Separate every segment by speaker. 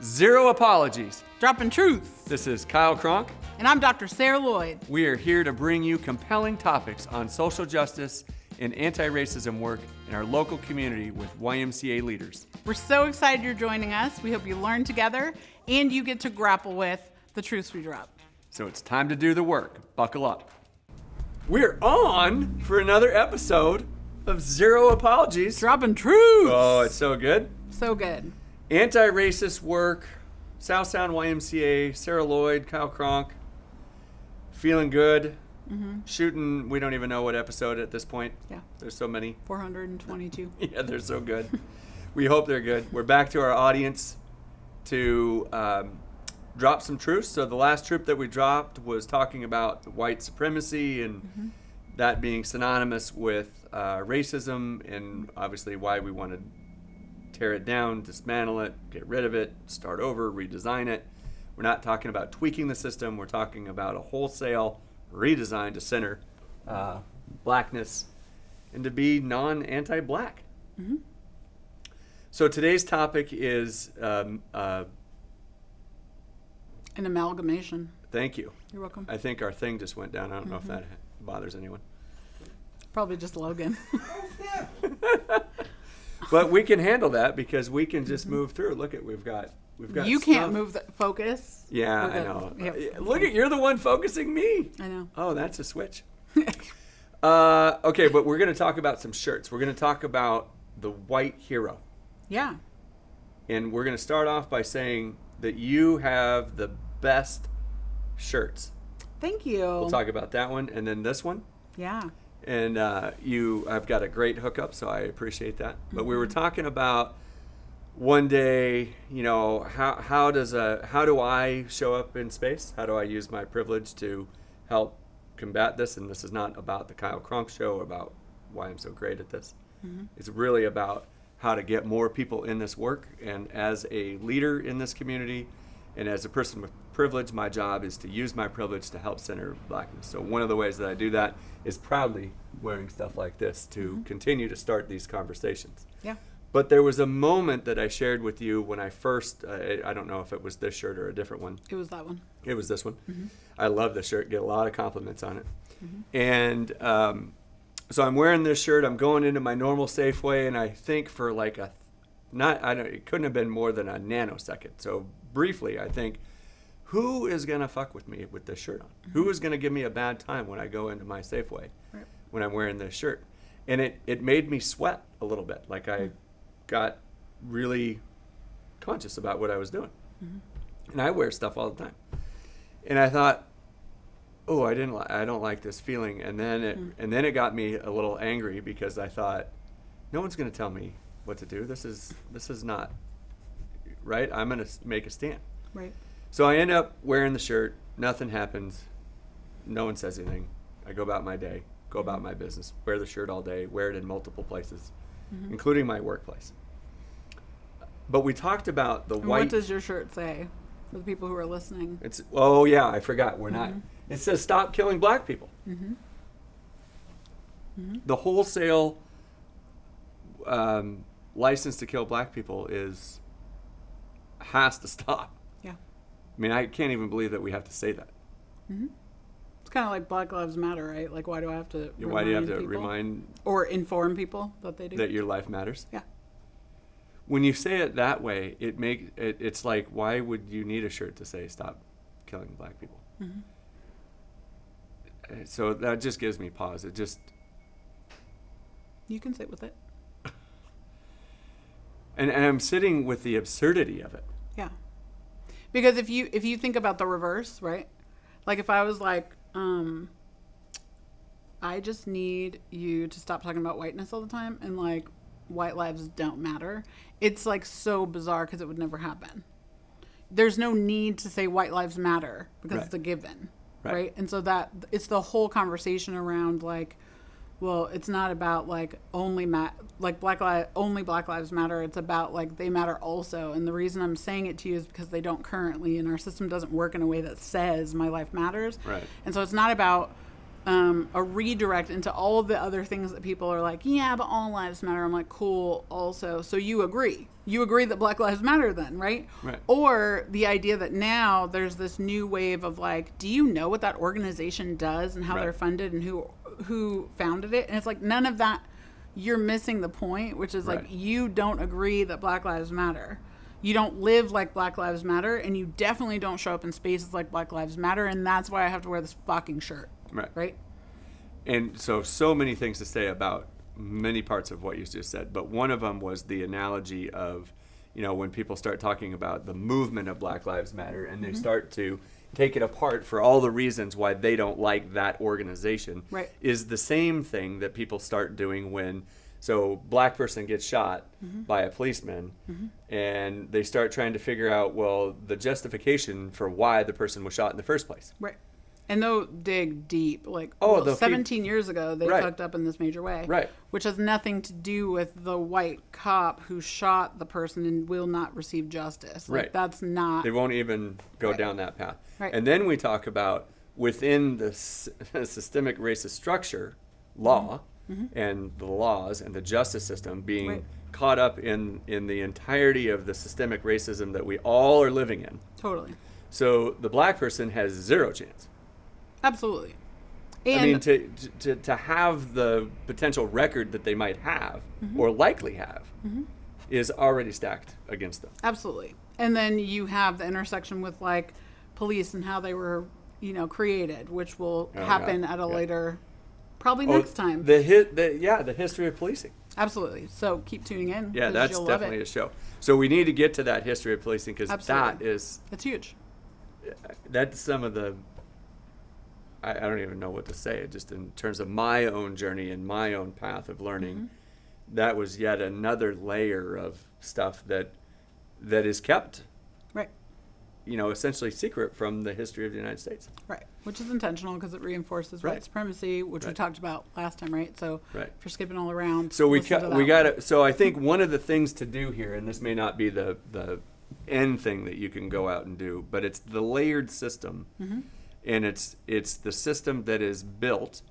Speaker 1: Zero apologies.
Speaker 2: Droppin Truths.
Speaker 1: This is Kyle Cronk.
Speaker 2: And I'm Dr. Sarah Lloyd.
Speaker 1: We are here to bring you compelling topics on social justice and anti-racism work in our local community with YMCA leaders.
Speaker 2: We're so excited you're joining us. We hope you learn together and you get to grapple with the truths we drop.
Speaker 1: So it's time to do the work. Buckle up. We're on for another episode of Zero Apologies.
Speaker 2: Droppin Truths.
Speaker 1: Oh, it's so good.
Speaker 2: So good.
Speaker 1: Anti-racist work, South Sound YMCA, Sarah Lloyd, Kyle Cronk, feeling good. Shooting, we don't even know what episode at this point.
Speaker 2: Yeah.
Speaker 1: There's so many.
Speaker 2: 422.
Speaker 1: Yeah, they're so good. We hope they're good. We're back to our audience to drop some truths. So the last truth that we dropped was talking about white supremacy and that being synonymous with racism, and obviously why we want to tear it down, dismantle it, get rid of it, start over, redesign it. We're not talking about tweaking the system. We're talking about a wholesale redesign to center blackness and to be non-anti-black. So today's topic is
Speaker 2: An amalgamation.
Speaker 1: thank you.
Speaker 2: You're welcome.
Speaker 1: I think our thing just went down. I don't know if that bothers anyone.
Speaker 2: Probably just Logan.
Speaker 1: But we can handle that because we can just move through. Look at we've got
Speaker 2: You
Speaker 1: stuff.
Speaker 2: can't move the focus.
Speaker 1: Yeah,
Speaker 2: We're
Speaker 1: I
Speaker 2: good.
Speaker 1: know.
Speaker 2: Yep.
Speaker 1: Look at, you're the one focusing me.
Speaker 2: I know.
Speaker 1: Oh, that's a switch. Okay, but we're going to talk about some shirts. We're going to talk about the white hero.
Speaker 2: Yeah.
Speaker 1: And we're going to start off by saying that you have the best shirts.
Speaker 2: Thank you.
Speaker 1: We'll talk about that one and then this one.
Speaker 2: Yeah.
Speaker 1: And I've got a great hookup, so I appreciate that. But we were talking about one day, you know, how do I show up in space? How do I use my privilege to help combat this? And this is not about the Kyle Cronk show, about why I'm so great at this. It's really about how to get more people in this work. And as a leader in this community, and as a person with privilege, my job is to use my privilege to help center blackness. So one of the ways that I do that is proudly wearing stuff like this to continue to start these conversations.
Speaker 2: Yeah.
Speaker 1: But there was a moment that I shared with you when I first, I don't know if it was this shirt or a different one.
Speaker 2: It was that one.
Speaker 1: It was this one. I love this shirt, get a lot of compliments on it. And so I'm wearing this shirt, I'm going into my normal Safeway, and I think for like it couldn't have been more than a nanosecond. So briefly, I think, who is going to fuck with me with this shirt on? Who is going to give me a bad time when I go into my Safeway when I'm wearing this shirt? And it made me sweat a little bit. Like I got really conscious about what I was doing. And I wear stuff all the time. And I thought, oh, I don't like this feeling. And then it got me a little angry because I thought, no one's going to tell me what to do. This is not right. I'm going to make a stand.
Speaker 2: Right.
Speaker 1: So I end up wearing the shirt. Nothing happens. No one says anything. I go about my day, go about my business, wear the shirt all day, wear it in multiple places, including my workplace. But we talked about the
Speaker 2: And
Speaker 1: white.
Speaker 2: what does your shirt say for the people who are listening?
Speaker 1: Oh yeah, I forgot. We're not. It says stop killing black people. The wholesale license to kill black people has to stop.
Speaker 2: Yeah.
Speaker 1: I mean, I can't even believe that we have to say that.
Speaker 2: It's kind of like Black Lives Matter, right? Like, why do I have to
Speaker 1: Why do you have to
Speaker 2: people?
Speaker 1: remind
Speaker 2: Or inform people that they do?
Speaker 1: that your life matters?
Speaker 2: Yeah.
Speaker 1: When you say it that way, it's like, why would you need a shirt to say stop killing black people? So that just gives me pause.
Speaker 2: You can sit with it.
Speaker 1: And I'm sitting with the absurdity of it.
Speaker 2: Yeah. Because if you think about the reverse, right? Like if I was like, I just need you to stop talking about whiteness all the time and like white lives don't matter. It's like so bizarre because it would never happen. There's no need to say white lives matter because it's a given, right? And so that it's the whole conversation around like, well, it's not about like only Black Lives Matter. It's about like they matter also. And the reason I'm saying it to you is because they don't currently, and our system doesn't work in a way that says my life matters.
Speaker 1: Right.
Speaker 2: And so it's not about a redirect into all of the other things that people are like, yeah, but all lives matter. I'm like, cool. Also, so you agree, You agree that Black Lives Matter then, right?
Speaker 1: Right.
Speaker 2: Or the idea that now there's this new wave of like, do you know what that organization does and how
Speaker 1: Right.
Speaker 2: they're funded and who founded it? And it's like none of that. You're missing the point, which is like
Speaker 1: Right.
Speaker 2: you don't agree that Black Lives Matter. You don't live like Black Lives Matter, and you definitely don't show up in spaces like Black Lives Matter, and that's why I have to wear this fucking shirt.
Speaker 1: Right.
Speaker 2: Right?
Speaker 1: And so many things to say about many parts of what you just said, but one of them was the analogy of, when people start talking about the movement of Black Lives Matter and they start to take it apart for all the reasons why they don't like that organization,
Speaker 2: Right.
Speaker 1: is the same thing that people start doing when black person gets shot by a policeman, and they start trying to figure out, well, the justification for why the person was shot in the first place.
Speaker 2: Right. And they'll dig deep. Like,
Speaker 1: Oh, they'll
Speaker 2: 17 years ago, they
Speaker 1: Right.
Speaker 2: fucked up in this major way.
Speaker 1: Right.
Speaker 2: Which has nothing to do with the white cop who shot the person and will not receive justice. Like,
Speaker 1: Right.
Speaker 2: that's not...
Speaker 1: They won't even go
Speaker 2: Right.
Speaker 1: down that path.
Speaker 2: Right.
Speaker 1: And then we talk about within the systemic racist structure, law, and the laws and the justice system being
Speaker 2: Right.
Speaker 1: caught up in the entirety of the systemic racism that we all are living in.
Speaker 2: Totally.
Speaker 1: So the black person has zero chance.
Speaker 2: Absolutely. And
Speaker 1: I mean, to have the potential record that they might have or likely have is already stacked against them.
Speaker 2: absolutely. And then you have the intersection with like police and how they were, created, which will
Speaker 1: Oh,
Speaker 2: happen
Speaker 1: yeah.
Speaker 2: at a
Speaker 1: Yeah.
Speaker 2: later, probably next time.
Speaker 1: The history of policing.
Speaker 2: Absolutely. So keep tuning in.
Speaker 1: Yeah,
Speaker 2: 'cause
Speaker 1: that's
Speaker 2: you'll
Speaker 1: definitely
Speaker 2: love
Speaker 1: a show. So we need to get to that history of policing because
Speaker 2: Absolutely.
Speaker 1: that's
Speaker 2: huge.
Speaker 1: some of the, I don't even know what to say, just in terms of my own journey and my own path of learning. That was yet another layer of stuff that is kept,
Speaker 2: Right.
Speaker 1: essentially secret from the history of the United States.
Speaker 2: Right. Which is intentional because it reinforces
Speaker 1: Right.
Speaker 2: white supremacy, which we
Speaker 1: Right.
Speaker 2: talked about last time, right? So
Speaker 1: Right.
Speaker 2: if you're skipping all around,
Speaker 1: So we
Speaker 2: listen to that
Speaker 1: got
Speaker 2: one.
Speaker 1: to. So I think one of the things to do here, and this may not be the end thing that you can go out and do, but it's the layered system, and it's the system that is built,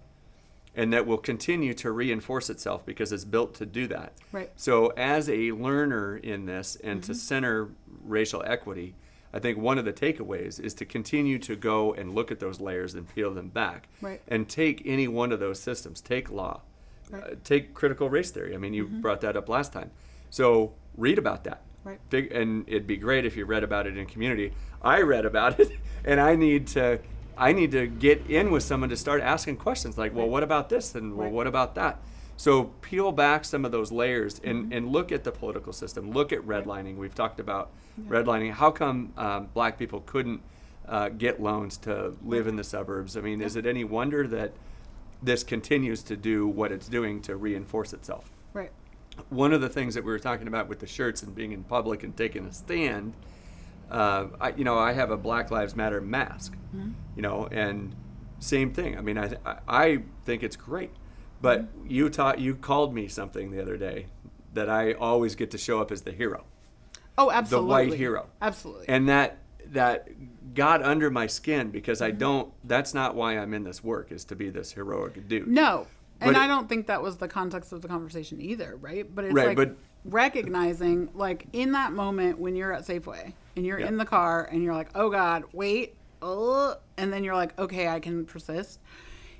Speaker 1: and that will continue to reinforce itself because it's built to do that.
Speaker 2: Right.
Speaker 1: So as a learner in this, and to center racial equity, I think one of the takeaways is to continue to go and look at those layers and peel them back,
Speaker 2: Right.
Speaker 1: and take any one of those systems. Take law.
Speaker 2: Right.
Speaker 1: Take critical race theory. I mean, you brought that up last time. So read about that.
Speaker 2: Right.
Speaker 1: And it'd be great if you read about it in community. I read about it, and I need to get in with someone to start asking questions like, well, what about this? And well,
Speaker 2: Right.
Speaker 1: what about that? So peel back some of those layers and look at the political system. Look at redlining. We've talked about redlining. How come black people couldn't get loans to live in the suburbs? I mean, is it any wonder that this continues to do what it's doing to reinforce itself?
Speaker 2: Right.
Speaker 1: One of the things that we were talking about with the shirts and being in public and taking a stand, I have a Black Lives Matter mask, and same thing. I mean, I think it's great, but you called me something the other day that I always get to show up as the hero,
Speaker 2: Oh, absolutely.
Speaker 1: the white hero,
Speaker 2: Absolutely.
Speaker 1: and that got under my skin because that's not why I'm in this work, is to be this heroic dude.
Speaker 2: No. And
Speaker 1: But
Speaker 2: I don't think that was the context of the conversation either, right? But it's
Speaker 1: Right,
Speaker 2: like
Speaker 1: but-
Speaker 2: recognizing, like, in that moment when you're at Safeway and you're
Speaker 1: Yeah.
Speaker 2: in the car and you're like, oh God, wait, and then you're like, okay, I can persist.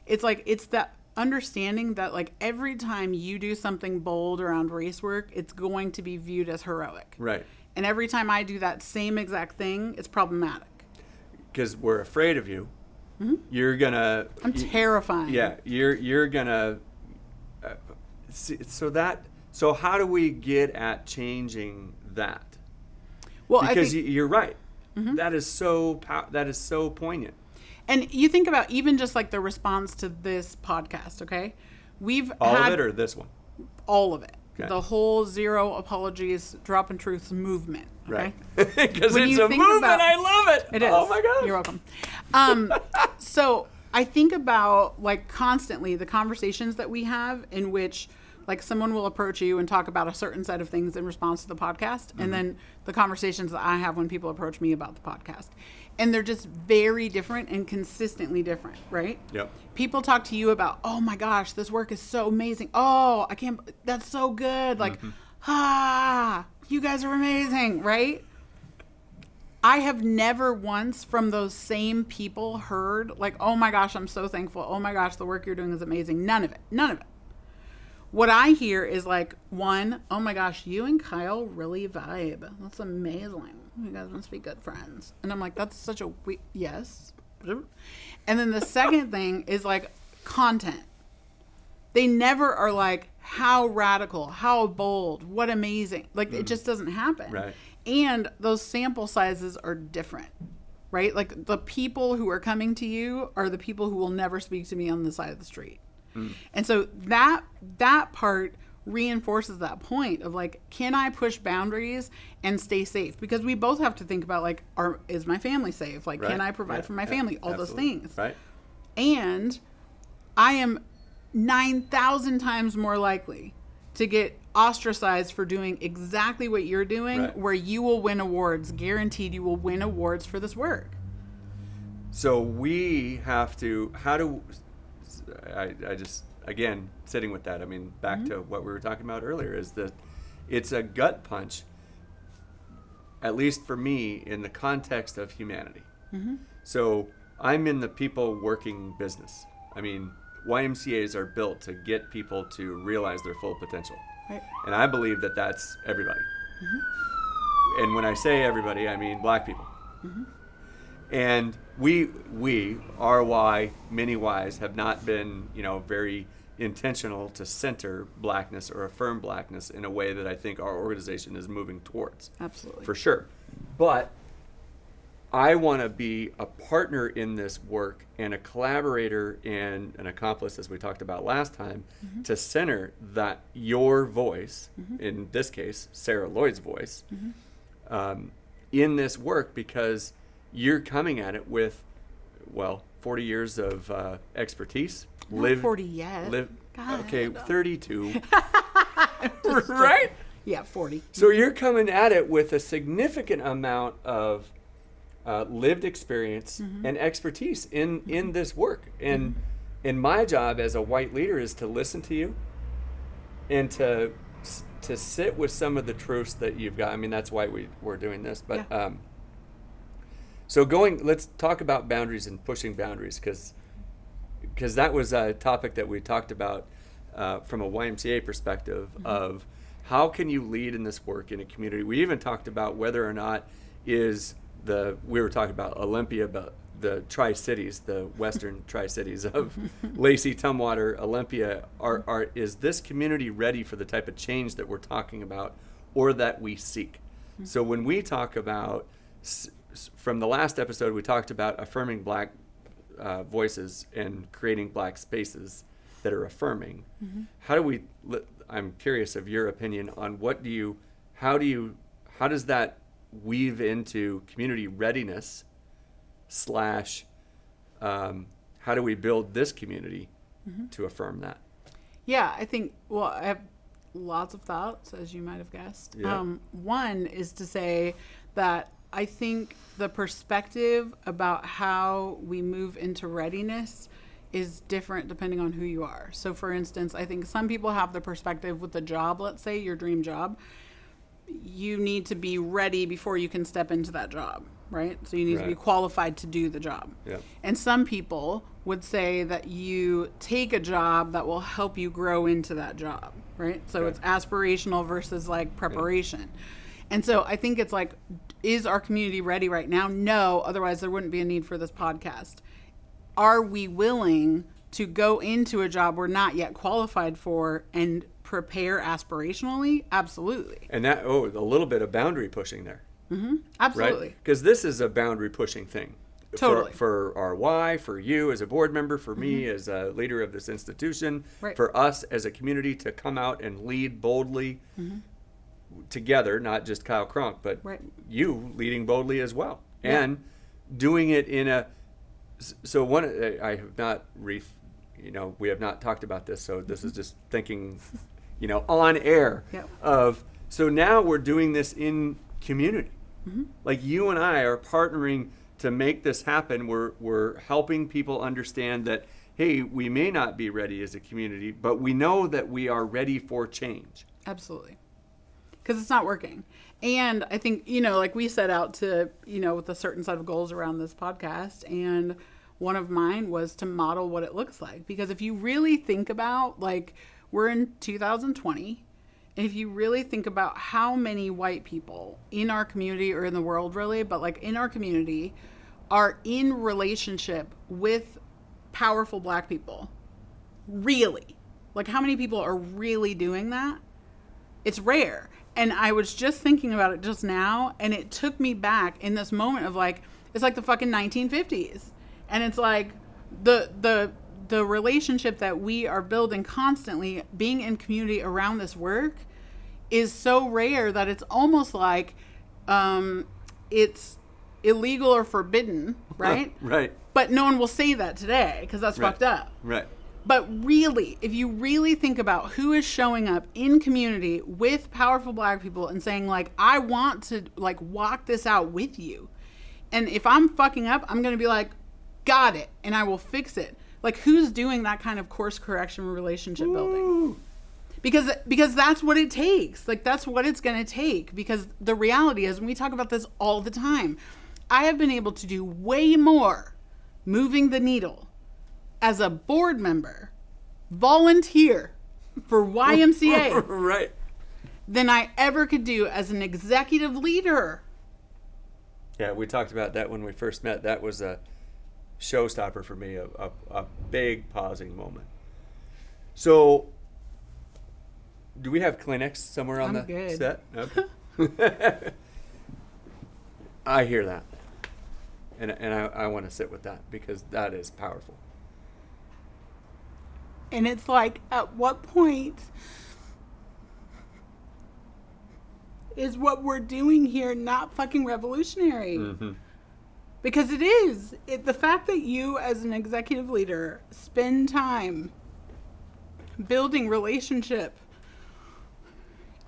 Speaker 2: It's like, it's that understanding that, like, every time you do something bold around race work, it's going to be viewed as heroic.
Speaker 1: Right.
Speaker 2: And every time I do that same exact thing, it's problematic.
Speaker 1: Because we're afraid of you. You're gonna.
Speaker 2: I'm terrifying.
Speaker 1: Yeah, you're gonna. So how do we get at changing that?
Speaker 2: Well,
Speaker 1: Because
Speaker 2: I think,
Speaker 1: you're right. That is so poignant.
Speaker 2: and you think about even just like the response to this podcast, okay? We've
Speaker 1: All
Speaker 2: had
Speaker 1: of it or this one?
Speaker 2: all of it.
Speaker 1: Okay.
Speaker 2: The whole Zero Apologies, Droppin Truths movement. Okay?
Speaker 1: Right. Because
Speaker 2: When
Speaker 1: it's
Speaker 2: you
Speaker 1: a
Speaker 2: think
Speaker 1: movement.
Speaker 2: about-
Speaker 1: I love it.
Speaker 2: It is.
Speaker 1: Oh my God.
Speaker 2: You're welcome. So I think about, like, constantly the conversations that we have in which, like, someone will approach you and talk about a certain set of things in response to the podcast, and then the conversations that I have when people approach me about the podcast. And they're just very different and consistently different, right?
Speaker 1: Yep.
Speaker 2: People talk to you about, oh my gosh, this work is so amazing. Oh, I can't, that's so good. Like, you guys are amazing, right? I have never once from those same people heard like, oh my gosh, I'm so thankful. Oh my gosh, the work you're doing is amazing. None of it. None of it. What I hear is like, one, oh my gosh, you and Kyle really vibe. That's amazing. You guys must be good friends. And I'm like, that's such a yes. And then the second thing is like content. They never are like, how radical, how bold, what amazing. Like it just doesn't happen.
Speaker 1: Right.
Speaker 2: And those sample sizes are different, right? Like the people who are coming to you are the people who will never speak to me on the side of the street. And so that part reinforces that point of like, can I push boundaries and stay safe? Because we both have to think about like, is my family safe? Like, can I provide for my family? All those things.
Speaker 1: Right.
Speaker 2: And I am 9,000 times more likely to get ostracized for doing exactly what you're doing, where you will win awards. Guaranteed you will win awards for this work.
Speaker 1: So we have to, I just, again, sitting with that, I mean, back to what we were talking about earlier, is that it's a gut punch, at least for me, in the context of humanity. So I'm in the people working business. I mean, YMCAs are built to get people to realize their full potential. Right. And I believe that that's everybody. And when I say everybody, I mean black people. And we, RY, many Ys, have not been, very intentional to center blackness or affirm blackness in a way that I think our organization is moving towards.
Speaker 2: Absolutely.
Speaker 1: For sure. But I want to be a partner in this work and a collaborator and an accomplice, as we talked about last time, to center that your voice, in this case, sarahlloyd's voice, in this work, because you're coming at it with, 40 years of expertise.
Speaker 2: Not 40 yet. God.
Speaker 1: Okay, 32. Right?
Speaker 2: Yeah, 40.
Speaker 1: So you're coming at it with a significant amount of lived experience and expertise in this work. And my job as a white leader is to listen to you and to sit with some of the truths that you've got. I mean, that's why we're doing this. But so let's talk about boundaries and pushing boundaries, because that was a topic that we talked about from a YMCA perspective of how can you lead in this work in a community. We even talked about whether or not we were talking about Olympia, but the Tri-Cities, the Western Tri-Cities of Lacey, Tumwater, Olympia, is this community ready for the type of change that we're talking about or that we seek? So when we talk about, from the last episode, we talked about affirming black voices and creating black spaces that are affirming. I'm curious of your opinion on how does that weave into community readiness / how do we build this community to affirm that?
Speaker 2: Yeah, I think, I have lots of thoughts, as you might have guessed.
Speaker 1: Yeah.
Speaker 2: One is to say that I think the perspective about how we move into readiness is different depending on who you are. So for instance, I think some people have the perspective with the job, let's say your dream job, you need to be ready before you can step into that job, right? So you need to be qualified to do the job. Yeah. And some people would say that you take a job that will help you grow into that job, right? So it's aspirational versus like preparation. Yeah. And so I think it's like, is our community ready right now? No, otherwise there wouldn't be a need for this podcast. Are we willing to go into a job we're not yet qualified for and prepare aspirationally? Absolutely.
Speaker 1: And that, a little bit of boundary pushing there.
Speaker 2: Absolutely.
Speaker 1: Because this is a boundary pushing thing.
Speaker 2: Totally.
Speaker 1: For RY, for you as a board member, for me as a leader of this institution, for us as a community to come out and lead boldly together, not just Kyle Cronk, but you leading boldly as well. And doing it in a, I have not, we have not talked about this, so this is just thinking, on air so now we're doing this in community. Like you and I are partnering to make this happen. We're helping people understand that, hey, we may not be ready as a community, but we know that we are ready for change.
Speaker 2: Absolutely. because it's not working. And I think, like we set out to, with a certain set of goals around this podcast. And one of mine was to model what it looks like. Because if you really think about, like, we're in 2020. And if you really think about how many white people in our community or in the world, really, but like in our community are in relationship with powerful Black people, really, like how many people are really doing that? It's rare. And I was just thinking about it just now, and it took me back in this moment of like, it's like the fucking 1950s. And it's like the relationship that we are building constantly, being in community around this work, is so rare that it's almost like it's illegal or forbidden, right?
Speaker 1: Right.
Speaker 2: But no one will say that today because that's fucked up.
Speaker 1: Right.
Speaker 2: But really, if you really think about who is showing up in community with powerful Black people and saying, like, I want to, like, walk this out with you. And if I'm fucking up, I'm going to be like, got it. And I will fix it. Like, who's doing that kind of course correction relationship building? Because that's what it takes. Like, that's what it's going to take. Because the reality is, and we talk about this all the time, I have been able to do way more moving the needle as a board member, volunteer for YMCA,
Speaker 1: right,
Speaker 2: than I ever could do as an executive leader.
Speaker 1: Yeah, we talked about that when we first met. That was a showstopper for me, a big pausing moment. So, do we have Kleenex somewhere on the set? Okay. I hear that. And I want to sit with that because that is powerful.
Speaker 2: And it's like, at what point is what we're doing here not fucking revolutionary? Mm-hmm. Because it is. The fact that you, as an executive leader, spend time building relationship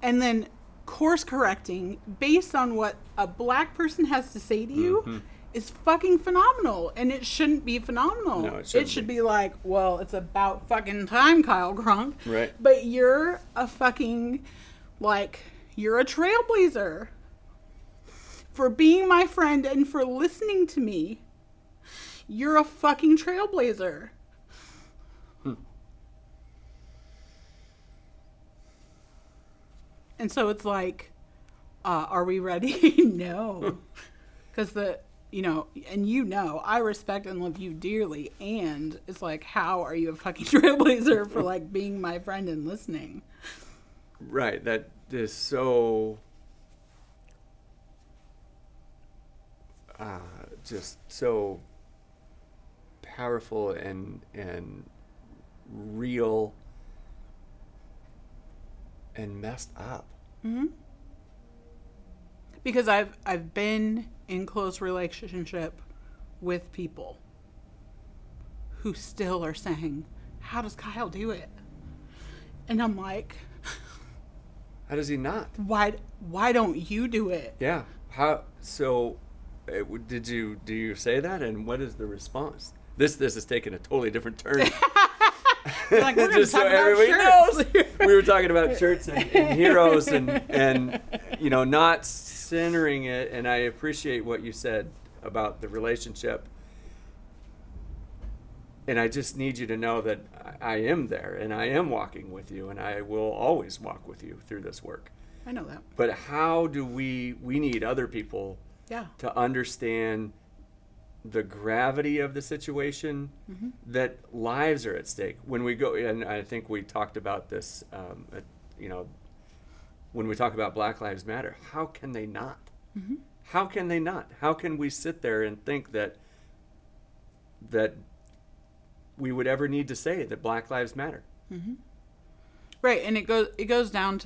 Speaker 2: and then course correcting based on what a Black person has to say to you, mm-hmm. is fucking phenomenal. And it shouldn't be phenomenal.
Speaker 1: No,
Speaker 2: it should be like, well, it's about fucking time, Kyle Cronk.
Speaker 1: Right.
Speaker 2: But you're a fucking, like, you're a trailblazer for being my friend and for listening to me. You're a fucking trailblazer. And so it's like, are we ready? No. Because I respect and love you dearly. And it's like, how are you a fucking trailblazer for, like, being my friend and listening?
Speaker 1: Right. That is so, just so powerful and real and messed up.
Speaker 2: Mm-hmm. Because I've been in close relationship with people who still are saying, how does Kyle do it? And I'm like,
Speaker 1: how does he not?
Speaker 2: Why don't you do it?
Speaker 1: Yeah. How? So, do you say that? And what is the response? This is taking a totally different turn.
Speaker 2: Like, we're
Speaker 1: just so everybody knows, we were talking about shirts and heroes and not centering it. And I appreciate what you said about the relationship. And I just need you to know that I am there and I am walking with you and I will always walk with you through this work.
Speaker 2: I know that.
Speaker 1: But how do we need other people to understand the gravity of the situation, mm-hmm. that lives are at stake when we go, and I think we talked about this, when we talk about Black Lives Matter, how can they not? Mm-hmm. How can they not? How can we sit there and think that we would ever need to say that Black Lives Matter?
Speaker 2: Mm-hmm. Right, and it goes back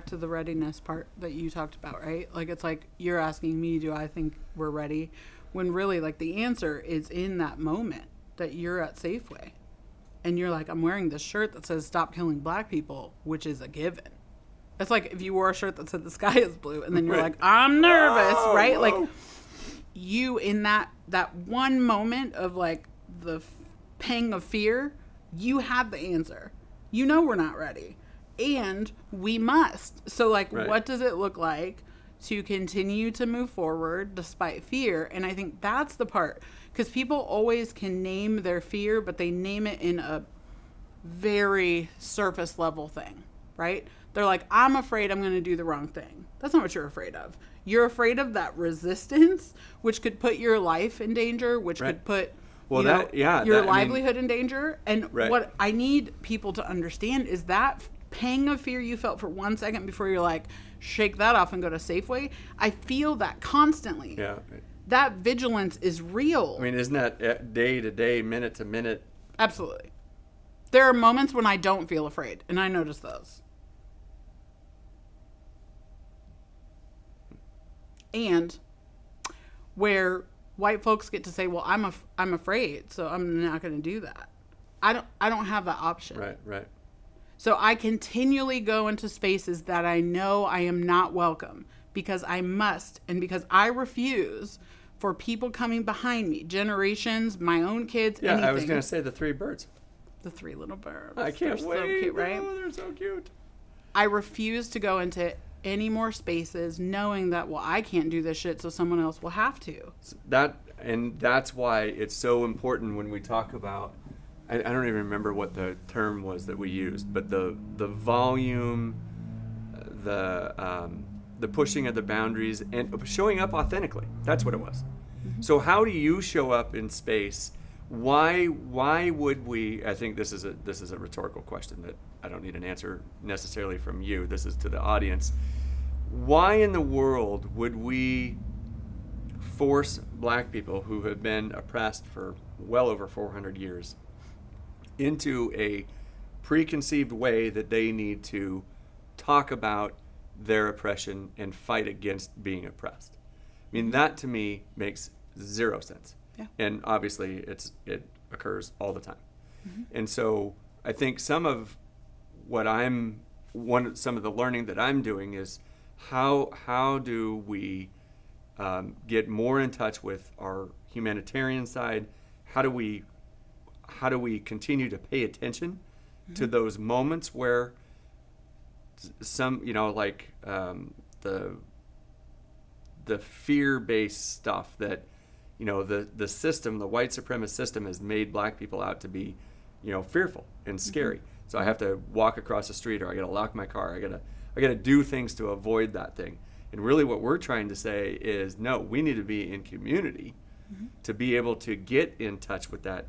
Speaker 2: to the readiness part that you talked about, right? Like, it's like you're asking me, do I think we're ready? When really, like, the answer is in that moment that you're at Safeway and you're like, I'm wearing this shirt that says stop killing Black people, which is a given. It's like if you wore a shirt that said the sky is blue and then you're like, I'm nervous, right? Whoa. Like, you in that one moment of, like, the pang of fear, you had the answer. You know we're not ready. And we must. So, like,
Speaker 1: Right.
Speaker 2: what does it look like to continue to move forward despite fear? And I think that's the part. Because people always can name their fear, but they name it in a very surface level thing, right? They're like, I'm afraid I'm going to do the wrong thing. That's not what you're afraid of. You're afraid of that resistance, which could put your life in danger, which
Speaker 1: Right.
Speaker 2: could put
Speaker 1: Well,
Speaker 2: your livelihood in danger. And
Speaker 1: Right.
Speaker 2: what I need people to understand is that pang of fear you felt for 1 second before you're like, shake that off and go to Safeway. I feel that constantly.
Speaker 1: Yeah.
Speaker 2: That vigilance is real.
Speaker 1: I mean, isn't that day to day, minute to minute?
Speaker 2: Absolutely. There are moments when I don't feel afraid, and I notice those. And where white folks get to say, well, I'm afraid, so I'm not going to do that. I don't have that option.
Speaker 1: Right.
Speaker 2: So I continually go into spaces that I know I am not welcome because I must, and because I refuse for people coming behind me, generations, my own kids,
Speaker 1: Yeah,
Speaker 2: anything.
Speaker 1: I was going to say the three birds.
Speaker 2: The three little birds.
Speaker 1: I can't
Speaker 2: They're
Speaker 1: wait.
Speaker 2: So cute, right?
Speaker 1: Oh, they're so cute.
Speaker 2: I refuse to go into any more spaces knowing that, well, I can't do this shit, so someone else will have to.
Speaker 1: That's why it's so important when we talk about, I don't even remember what the term was that we used, but the volume, the pushing of the boundaries, and showing up authentically. That's what it was. Mm-hmm. So how do you show up in space? Why would we? I think this is a rhetorical question that I don't need an answer necessarily from you. This is to the audience. Why in the world would we force black people who have been oppressed for well over 400 years into a preconceived way that they need to talk about their oppression and fight against being oppressed? I mean, that to me makes zero sense.
Speaker 2: Yeah.
Speaker 1: And obviously it occurs all the time.
Speaker 2: Mm-hmm.
Speaker 1: And so I think some of the learning that I'm doing is how do we get more in touch with our humanitarian side? How do we continue to pay attention mm-hmm. to those moments where some, the fear-based stuff that, the system, the white supremacist system has made black people out to be, fearful and scary. Mm-hmm. So I have to walk across the street, or I got to lock my car. I got to do things to avoid that thing. And really what we're trying to say is, no, we need to be in community mm-hmm. to be able to get in touch with that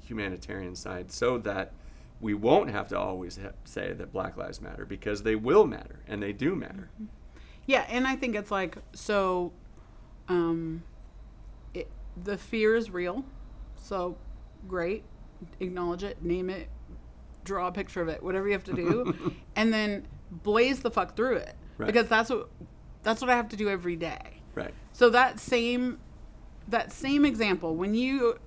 Speaker 1: humanitarian side, so that we won't have to always say that Black Lives Matter, because they will matter, and they do matter.
Speaker 2: Mm-hmm. Yeah, and I think it's like, so the fear is real, so great, acknowledge it, name it, draw a picture of it, whatever you have to do, and then blaze the fuck through it. Right. Because that's what I have to do every day.
Speaker 1: Right.
Speaker 2: So that same example,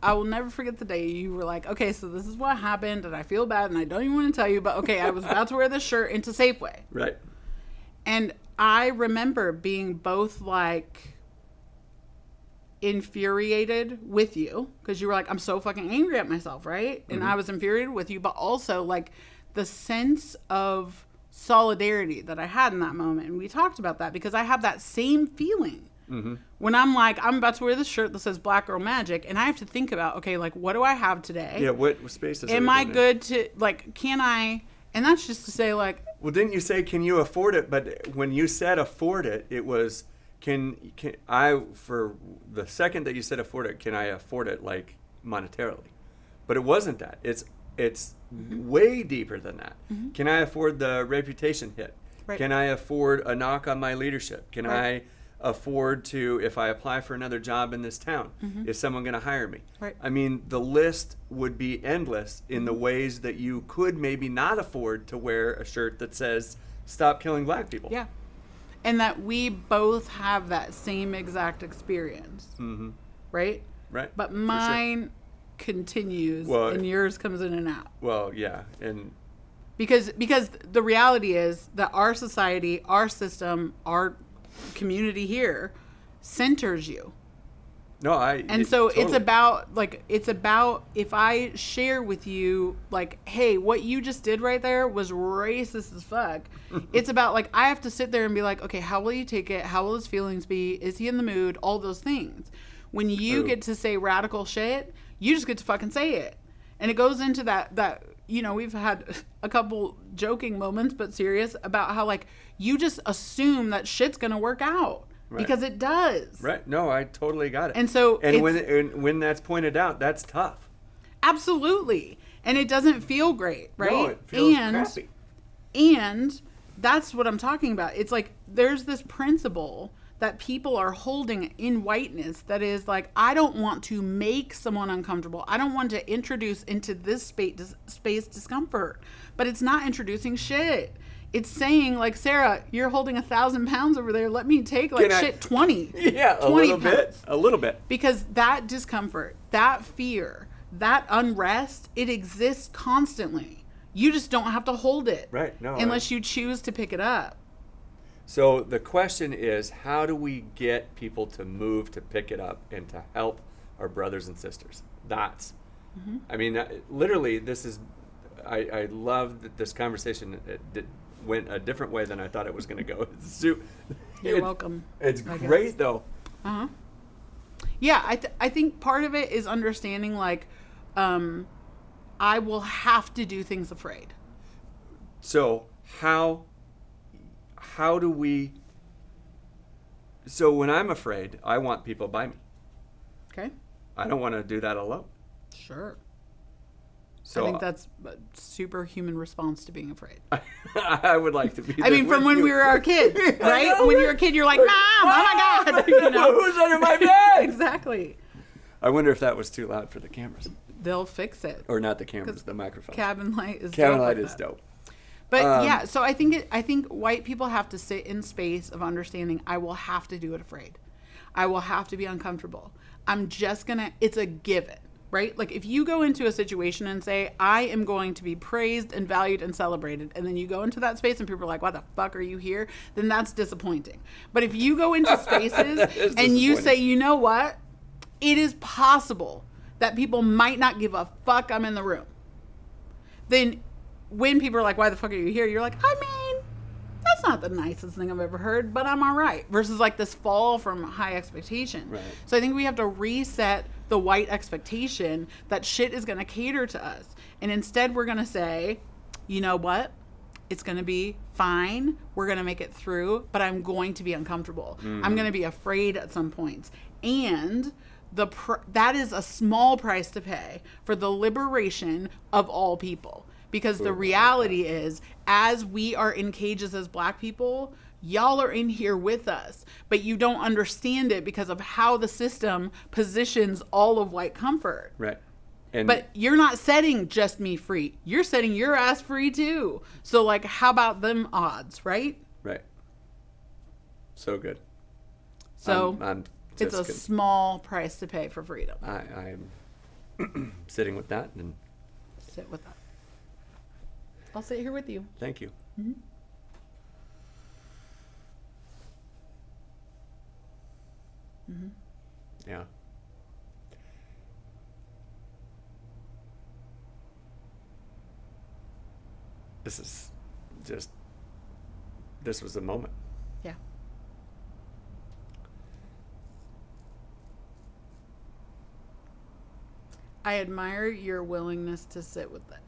Speaker 2: I will never forget the day you were like, okay, so this is what happened, and I feel bad, and I don't even want to tell you, but okay, I was about to wear this shirt into Safeway.
Speaker 1: Right.
Speaker 2: And I remember being both like infuriated with you, because you were like, I'm so fucking angry at myself, right? And
Speaker 1: mm-hmm.
Speaker 2: I was infuriated with you, but also like the sense of solidarity that I had in that moment. And we talked about that, because I have that same feeling mm-hmm. when I'm like, I'm about to wear this shirt that says Black Girl Magic, and I have to think about, okay, like, what do I have today?
Speaker 1: Yeah, what spaces
Speaker 2: am I good to, like, can I? And that's just to say, like,
Speaker 1: well, didn't you say, can you afford it? But when you said afford it, it was, can I, for the second that you said afford it, can I afford it, like, monetarily? But it wasn't that. It's mm-hmm. way deeper than that. Mm-hmm. Can I afford the reputation hit? Right. Can I afford a knock on my leadership? Can right. I afford to, if I apply for another job in this town, mm-hmm. is someone going to hire me? Right. I mean, the list would be endless in the ways that you could maybe not afford to wear a shirt that says, stop killing black people.
Speaker 2: Yeah. And that we both have that same exact experience. Mm-hmm. Right?
Speaker 1: Right.
Speaker 2: But mine continues, and yours comes in and out.
Speaker 1: Well, yeah. And
Speaker 2: because the reality is that our society, our system, our community here centers you.
Speaker 1: No,
Speaker 2: And so
Speaker 1: totally.
Speaker 2: it's about if I share with you like, hey, what you just did right there was racist as fuck. It's about like I have to sit there and be like, okay, how will you take it? How will his feelings be? Is he in the mood? All those things. When you get to say radical shit, you just get to fucking say it. And it goes into that we've had a couple joking moments but serious about how like you just assume that shit's gonna work out. Right. Because it does.
Speaker 1: Right. No, I totally got it.
Speaker 2: And so
Speaker 1: when that's pointed out, that's tough.
Speaker 2: Absolutely. And it doesn't feel great, right?
Speaker 1: No, it feels crappy.
Speaker 2: And that's what I'm talking about. It's like there's this principle that people are holding in whiteness that is like, I don't want to make someone uncomfortable. I don't want to introduce into this space discomfort. But it's not introducing shit. It's saying like, Sarah, you're holding 1,000 pounds over there. Let me take 20.
Speaker 1: Yeah,
Speaker 2: 20
Speaker 1: a little bit.
Speaker 2: Because that discomfort, that fear, that unrest, it exists constantly. You just don't have to hold it.
Speaker 1: Right. No.
Speaker 2: Unless you choose to pick it up.
Speaker 1: So the question is, how do we get people to move to pick it up and to help our brothers and sisters? That's, I mean, literally, this is, I love that this conversation went a different way than I thought it was going to go.
Speaker 2: You're welcome.
Speaker 1: It's great, though.
Speaker 2: Uh-huh. Yeah, I think part of it is understanding, like, I will have to do things afraid.
Speaker 1: So how do we... So when I'm afraid, I want people by me.
Speaker 2: Okay.
Speaker 1: I don't want to do that alone.
Speaker 2: Sure.
Speaker 1: So
Speaker 2: I think that's a super human response to being afraid.
Speaker 1: I would like to be.
Speaker 2: I mean, from when we were our kids, right? When you're a kid, you're like, Mom, oh my God. You know?
Speaker 1: Who's under my bed?
Speaker 2: Exactly.
Speaker 1: I wonder if that was too loud for the cameras.
Speaker 2: They'll fix it.
Speaker 1: Or not the cameras, the microphone.
Speaker 2: Cabin light is
Speaker 1: Cabin
Speaker 2: dope
Speaker 1: light
Speaker 2: like
Speaker 1: is
Speaker 2: that.
Speaker 1: dope.
Speaker 2: But yeah, so I think white people have to sit in space of understanding I will have to do it afraid. I will have to be uncomfortable. I'm just gonna, it's a given, right? Like if you go into a situation and say, I am going to be praised and valued and celebrated, and then you go into that space and people are like, why the fuck are you here? Then that's disappointing. But if you go into spaces and you say, you know what? It is possible that people might not give a fuck I'm in the room. Then when people are like, why the fuck are you here? You're like, I mean, that's not the nicest thing I've ever heard, but I'm all right. Versus like this fall from high expectation.
Speaker 1: Right.
Speaker 2: So I think we have to reset the white expectation that shit is going to cater to us. And instead we're going to say, you know what? It's going to be fine. We're going to make it through, but I'm going to be uncomfortable. Mm-hmm. I'm going to be afraid at some points. And that is a small price to pay for the liberation of all people. Because the reality is, as we are in cages as Black people, y'all are in here with us. But you don't understand it because of how the system positions all of white comfort.
Speaker 1: Right.
Speaker 2: But you're not setting just me free. You're setting your ass free too. So like, how about them odds, right?
Speaker 1: Right. So good.
Speaker 2: So it's a small price to pay for freedom.
Speaker 1: I'm sitting with that and
Speaker 2: sit with that. I'll sit here with you.
Speaker 1: Thank you.
Speaker 2: Mm-hmm. Mm-hmm.
Speaker 1: Yeah. This was a moment.
Speaker 2: Yeah. I admire your willingness to sit with it.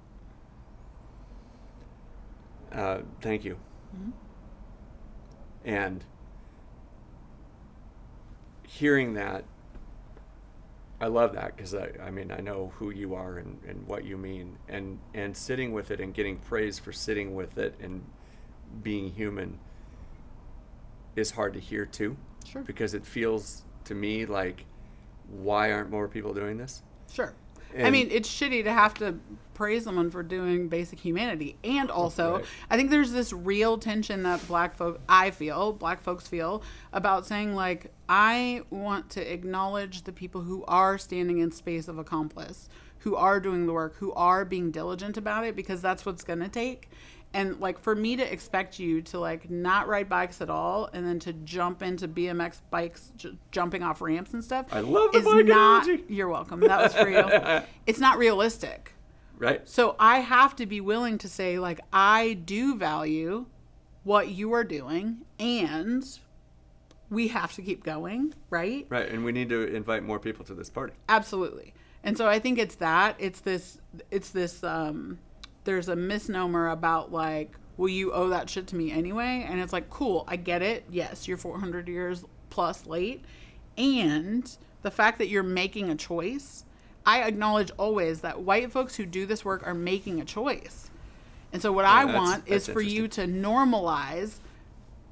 Speaker 1: Thank you.
Speaker 2: Mm-hmm.
Speaker 1: And hearing that, I love that because I mean, I know who you are and what you mean, and sitting with it and getting praise for sitting with it and being human is hard to hear too.
Speaker 2: Sure.
Speaker 1: Because it feels to me like, why aren't more people doing this?
Speaker 2: Sure. I mean, it's shitty to have to praise someone for doing basic humanity. And also, right. I think there's this real tension that Black folks feel about saying, like, I want to acknowledge the people who are standing in space of accomplice, who are doing the work, who are being diligent about it, because that's what's going to take. And like for me to expect you to like not ride bikes at all and then to jump into BMX bikes, jumping off ramps and stuff.
Speaker 1: I love the bike analogy.
Speaker 2: You're welcome. That was for you. It's not realistic.
Speaker 1: Right.
Speaker 2: So I have to be willing to say like, I do value what you are doing and we have to keep going. Right.
Speaker 1: Right. And we need to invite more people to this party.
Speaker 2: Absolutely. And so I think it's that. It's this, there's a misnomer about like, well, you owe that shit to me anyway. And it's like, cool, I get it. Yes, you're 400 years plus late. And the fact that you're making a choice, I acknowledge always that white folks who do this work are making a choice. And so what I want is for you to normalize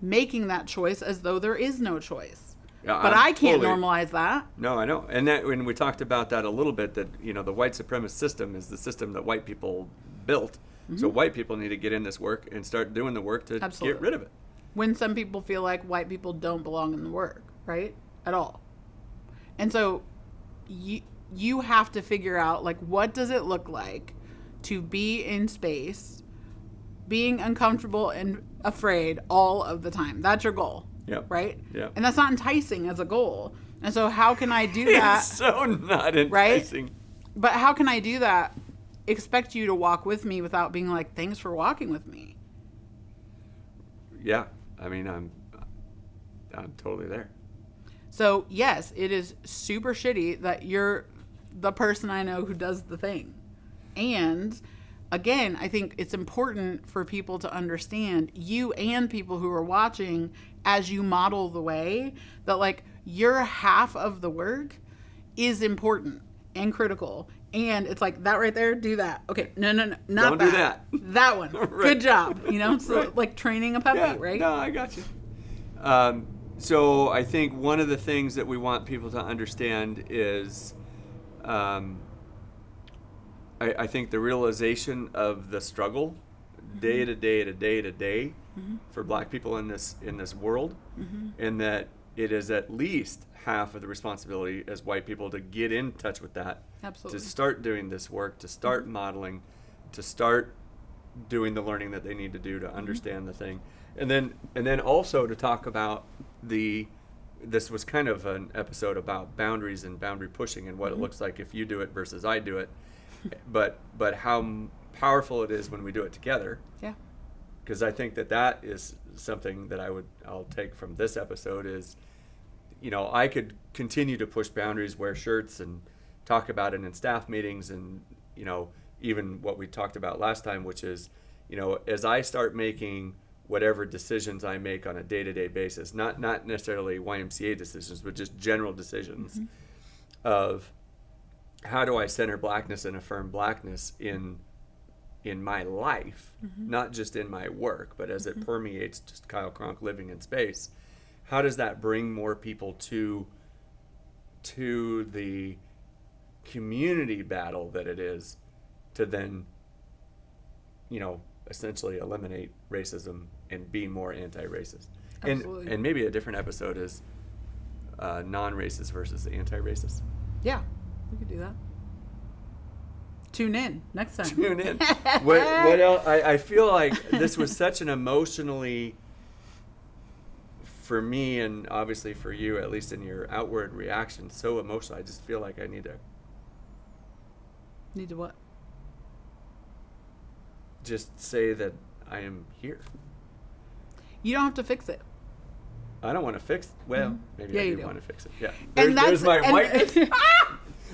Speaker 2: making that choice as though there is no choice.
Speaker 1: Yeah,
Speaker 2: but I can't normalize that.
Speaker 1: No, I know. And that when we talked about that a little bit, that, you know, the white supremacist system is the system that white people built. So white people need to get in this work and start doing the work to get rid of it.
Speaker 2: When some people feel like white people don't belong in the work, right? At all. And so you have to figure out, like, what does it look like to be in space, being uncomfortable and afraid all of the time? That's your goal.
Speaker 1: Yep.
Speaker 2: Right?
Speaker 1: Yeah.
Speaker 2: And that's not enticing as a goal. And so how can I do that?
Speaker 1: It's so not enticing.
Speaker 2: Right? But how can I do that? Expect you to walk with me without being like, thanks for walking with me.
Speaker 1: Yeah. I mean, I'm totally there.
Speaker 2: So yes, it is super shitty that you're the person I know who does the thing. And again, I think it's important for people to understand, you and people who are watching, as you model the way, that like your half of the work is important and critical. And it's like, that right there, do that. Okay, no, not
Speaker 1: Don't
Speaker 2: that.
Speaker 1: do that.
Speaker 2: That one.
Speaker 1: Right.
Speaker 2: Good job. You know, so
Speaker 1: Right.
Speaker 2: like training a puppy,
Speaker 1: Yeah,
Speaker 2: right?
Speaker 1: no, I got you. So I think one of the things that we want people to understand is, I think the realization of the struggle, day to day to day to day, for Black people in this world, and that it is at least half of the responsibility as white people to get in touch with that.
Speaker 2: Absolutely.
Speaker 1: To start doing this work, to start modeling, to start doing the learning that they need to do to understand the thing. And then also to talk about this was kind of an episode about boundaries and boundary pushing and what it looks like if you do it versus I do it. but how powerful it is when we do it together.
Speaker 2: Yeah.
Speaker 1: Because I think that is something that I'll take from this episode is, you know, I could continue to push boundaries, wear shirts, and talk about it in staff meetings, and, you know, even what we talked about last time, which is, you know, as I start making whatever decisions I make on a day-to-day basis, not necessarily YMCA decisions, but just general decisions of how do I center Blackness and affirm Blackness in my life, not just in my work, but as it permeates just Kyle Cronk living in space. How does that bring more people to the community battle that it is to then, you know, essentially eliminate racism and be more anti-racist?
Speaker 2: Absolutely.
Speaker 1: And maybe a different episode is non-racist versus anti-racist.
Speaker 2: Yeah, we could do that. Tune in next time.
Speaker 1: Tune in. What else? I feel like this was such an emotionally, for me and obviously for you, at least in your outward reaction, so emotional. I just feel like I need to.
Speaker 2: Need to what?
Speaker 1: Just say that I am here.
Speaker 2: You don't have to fix it.
Speaker 1: I don't want to fix it. Well, maybe
Speaker 2: Yeah,
Speaker 1: I
Speaker 2: you
Speaker 1: do
Speaker 2: do.
Speaker 1: want to fix it. Yeah.
Speaker 2: And
Speaker 1: There's my whiteness.
Speaker 2: You're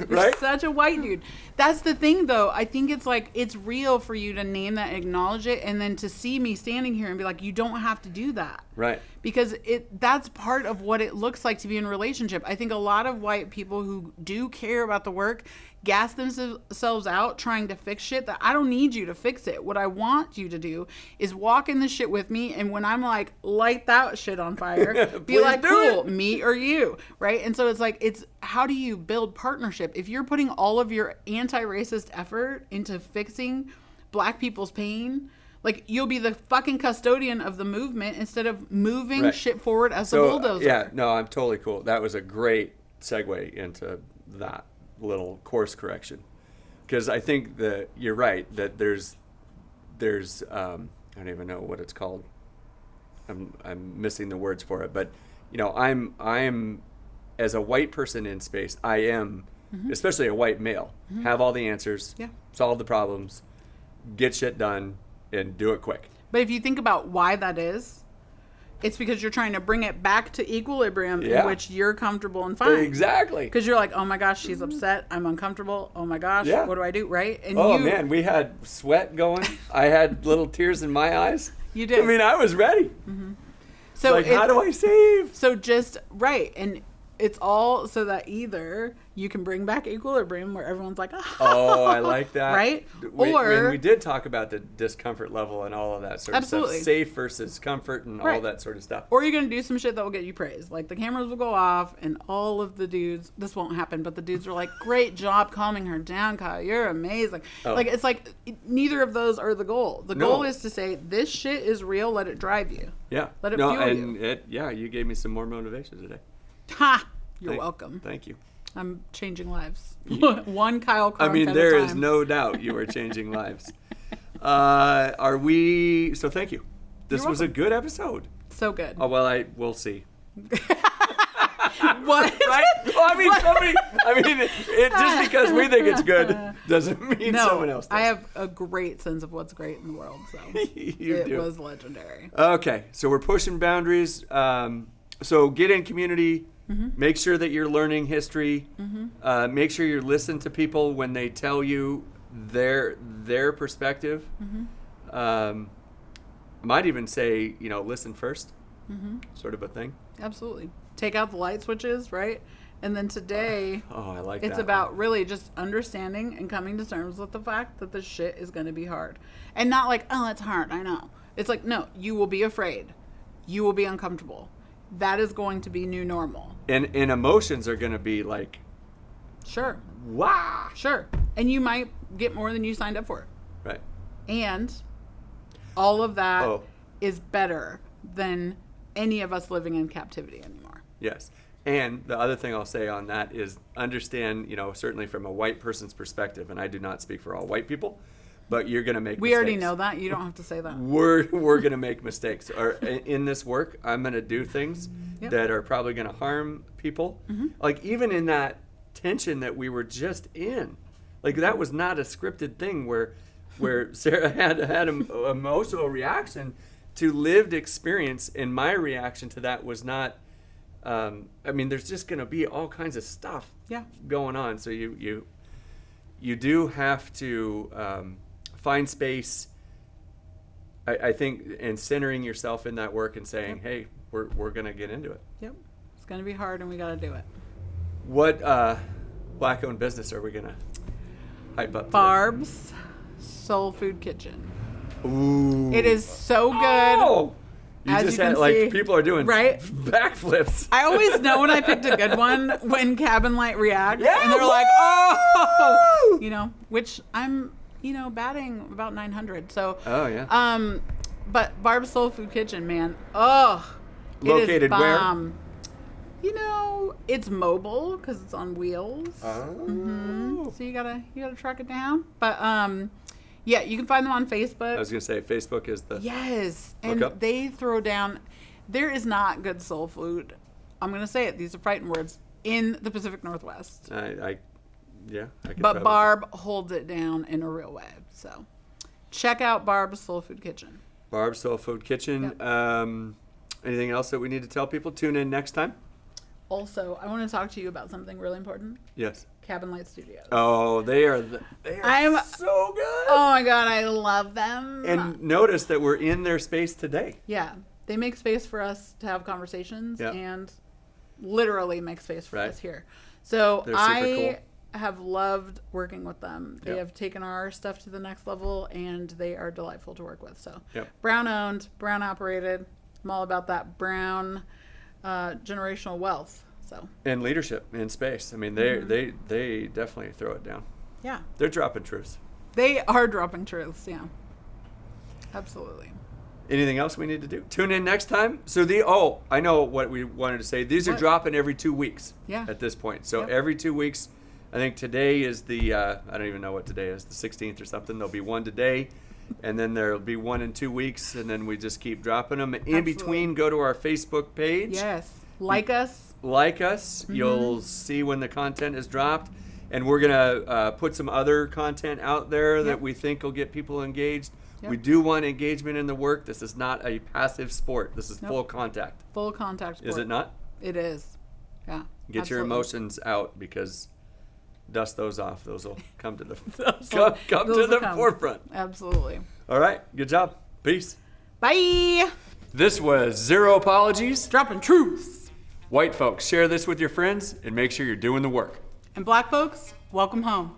Speaker 1: Right?
Speaker 2: such a white dude. That's the thing, though. I think it's like, it's real for you to name that, acknowledge it, and then to see me standing here and be like, you don't have to do that.
Speaker 1: Right.
Speaker 2: Because that's part of what it looks like to be in a relationship. I think a lot of white people who do care about the work gas themselves out trying to fix shit that I don't need you to fix it. What I want you to do is walk in the shit with me, and when I'm like, light that shit on fire, be
Speaker 1: Please
Speaker 2: like,
Speaker 1: do
Speaker 2: cool,
Speaker 1: it.
Speaker 2: me or you, right? And so it's like, it's how do you build partnership? If you're putting all of your anti-racist effort into fixing Black people's pain, like, you'll be the fucking custodian of the movement instead of moving
Speaker 1: Right.
Speaker 2: shit forward as a bulldozer.
Speaker 1: Yeah, no, I'm totally cool. That was a great segue into that little course correction, because I think that you're right that there's I don't even know what it's called. I'm missing the words for it, but you know, I'm as a white person in space, I am, especially a white male, have all the answers, solve the problems, get shit done, and do it quick.
Speaker 2: But if you think about why that is, it's because you're trying to bring it back to equilibrium in which you're comfortable and fine.
Speaker 1: Exactly.
Speaker 2: Because you're like, oh my gosh, she's upset. I'm uncomfortable. Oh my gosh, what do I do? Right? And
Speaker 1: man, we had sweat going. I had little tears in my eyes.
Speaker 2: You did.
Speaker 1: I mean, I was ready.
Speaker 2: So
Speaker 1: like, how do I save?
Speaker 2: So just, right. And it's all so that either you can bring back equilibrium where everyone's like,
Speaker 1: oh, I like that.
Speaker 2: Right?
Speaker 1: Or we did talk about the discomfort level and all of that sort of
Speaker 2: Absolutely.
Speaker 1: stuff. Safe versus comfort and all that sort of stuff.
Speaker 2: Or you're going to do some shit that will get you praise. Like the cameras will go off and all of the dudes, this won't happen, but the dudes are like, great job calming her down, Kyle. You're amazing. Like, it's like neither of those are the goal. The goal is to say, this shit is real. Let it drive you.
Speaker 1: Yeah.
Speaker 2: Let it fuel you.
Speaker 1: You gave me some more motivation today.
Speaker 2: Ha! You're welcome.
Speaker 1: Thank you.
Speaker 2: I'm changing lives. One Kyle Cronk
Speaker 1: I mean,
Speaker 2: at
Speaker 1: there
Speaker 2: a time.
Speaker 1: is no doubt you are changing lives. So thank you. This was a good episode.
Speaker 2: So good.
Speaker 1: Oh, well, we'll see.
Speaker 2: What?
Speaker 1: Right? Well, just because we think it's good doesn't mean someone else does.
Speaker 2: I have a great sense of what's great in the world, so it was legendary.
Speaker 1: Okay, so we're pushing boundaries. So get in community. Make sure that you're learning history. Make sure you're listening to people when they tell you their perspective. Might even say, listen first, sort of a thing.
Speaker 2: Absolutely. Take out the light switches, right? And then today,
Speaker 1: I like
Speaker 2: it's
Speaker 1: that
Speaker 2: about really just understanding and coming to terms with the fact that this shit is going to be hard. And not like, oh, it's hard, I know. It's like, no, you will be afraid. You will be uncomfortable. That is going to be new normal. And
Speaker 1: emotions are going to be like,
Speaker 2: sure.
Speaker 1: Wow.
Speaker 2: Sure. And you might get more than you signed up for.
Speaker 1: Right.
Speaker 2: And all of that is better than any of us living in captivity anymore.
Speaker 1: Yes. And the other thing I'll say on that is understand, certainly from a white person's perspective, and I do not speak for all white people, but you're going to make mistakes.
Speaker 2: We already know that. You don't have to say that.
Speaker 1: We're going to make mistakes. Or in this work, I'm going to do things that are probably going to harm people. Like even in that tension that we were just in. Like that was not a scripted thing where Sarah had an emotional reaction to lived experience, and my reaction to that was not there's just going to be all kinds of stuff going on. So you do have to find space, I think, and centering yourself in that work and saying, hey, we're going to get into it.
Speaker 2: Yep. It's going to be hard and we got to do it.
Speaker 1: What Black-owned business are we going to hype up today?
Speaker 2: Barb's Soul Food Kitchen.
Speaker 1: Ooh.
Speaker 2: It is so good.
Speaker 1: Oh!
Speaker 2: As
Speaker 1: just
Speaker 2: you can
Speaker 1: had, like,
Speaker 2: see,
Speaker 1: people are doing backflips.
Speaker 2: I always know when I picked a good one when Cabin Light reacts.
Speaker 1: Yeah,
Speaker 2: and they're
Speaker 1: woo!
Speaker 2: like, oh! Which I'm, batting about 900. So.
Speaker 1: Oh, yeah.
Speaker 2: But Barb's Soul Food Kitchen, man.
Speaker 1: Located
Speaker 2: it is
Speaker 1: where?
Speaker 2: It's mobile because it's on wheels.
Speaker 1: Oh.
Speaker 2: So you gotta track it down. But you can find them on Facebook.
Speaker 1: I was gonna say Facebook is the
Speaker 2: and
Speaker 1: hookup.
Speaker 2: They throw down. There is not good soul food. I'm gonna say it. These are fighting words in the Pacific Northwest.
Speaker 1: I could
Speaker 2: but
Speaker 1: probably.
Speaker 2: Barb holds it down in a real way. So check out Barb's Soul Food Kitchen.
Speaker 1: Barb's Soul Food Kitchen.
Speaker 2: Yep.
Speaker 1: Anything else that we need to tell people? Tune in next time.
Speaker 2: Also, I want to talk to you about something really important.
Speaker 1: Yes.
Speaker 2: Cabin Light Studios.
Speaker 1: Oh, they are so good.
Speaker 2: Oh my God, I love them.
Speaker 1: And notice that we're in their space today.
Speaker 2: Yeah, they make space for us to have conversations
Speaker 1: Yep.
Speaker 2: and literally make space for
Speaker 1: Right.
Speaker 2: us here. So
Speaker 1: They're super
Speaker 2: I have loved working with them. They
Speaker 1: Yep.
Speaker 2: have taken our stuff to the next level, and they are delightful to work with. So
Speaker 1: Yep.
Speaker 2: Brown owned, Brown operated. I'm all about that Brown generational wealth. So
Speaker 1: And leadership in space. I mean, they definitely throw it down.
Speaker 2: yeah,
Speaker 1: They're dropping truths.
Speaker 2: they are dropping truths. Yeah, absolutely.
Speaker 1: Anything else we need to do? Tune in next time. So I know what we wanted to say. These are
Speaker 2: What?
Speaker 1: dropping every 2 weeks.
Speaker 2: Yeah.
Speaker 1: At this point. So
Speaker 2: Yep.
Speaker 1: every 2 weeks. I think today is the I don't even know what today is, the 16th or something. There'll be one today. And then there'll be 1 in 2 weeks, and then we just keep dropping them. In between, go to our Facebook page.
Speaker 2: Yes. Like us.
Speaker 1: Like us.
Speaker 2: Mm-hmm.
Speaker 1: You'll see when the content is dropped. And we're going to put some other content out there that we think will get people engaged.
Speaker 2: Yep.
Speaker 1: We do want engagement in the work. This is not a passive sport. This is full contact.
Speaker 2: Full contact sport.
Speaker 1: Is it not?
Speaker 2: It is. Yeah.
Speaker 1: Get your
Speaker 2: absolutely.
Speaker 1: emotions out, because dust those off. Those will come to the come
Speaker 2: Those
Speaker 1: to
Speaker 2: will
Speaker 1: the
Speaker 2: come.
Speaker 1: forefront.
Speaker 2: Absolutely.
Speaker 1: All right. Good job. Peace.
Speaker 2: Bye.
Speaker 1: This was Zero Apologies.
Speaker 2: Dropping truths.
Speaker 1: White folks, share this with your friends and make sure you're doing the work.
Speaker 2: And black folks, welcome home.